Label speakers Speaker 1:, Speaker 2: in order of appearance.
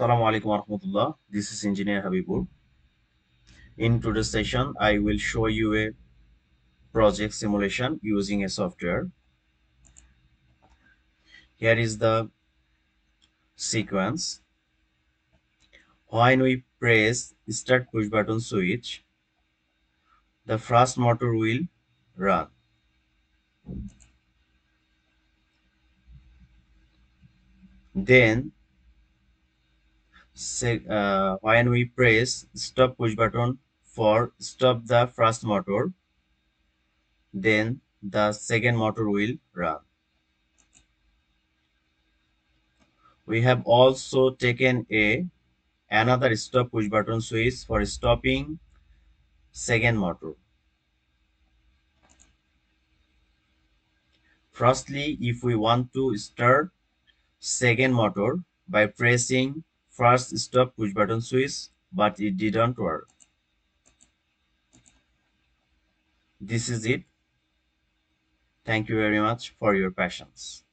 Speaker 1: Assalamu alaikum warahmatullah. This is Engineer Habibur. In today's session, I will show you a project simulation using a software. Here is the sequence. When we press start push button switch, the first motor will run. Then, when we press stop push button for stop the first motor, then the second motor will run. We have also taken another stop push button switch for stopping second motor. Firstly, if we want to start second motor by pressing first stop push button switch, but it didn't work. This is it. Thank you very much for your patience.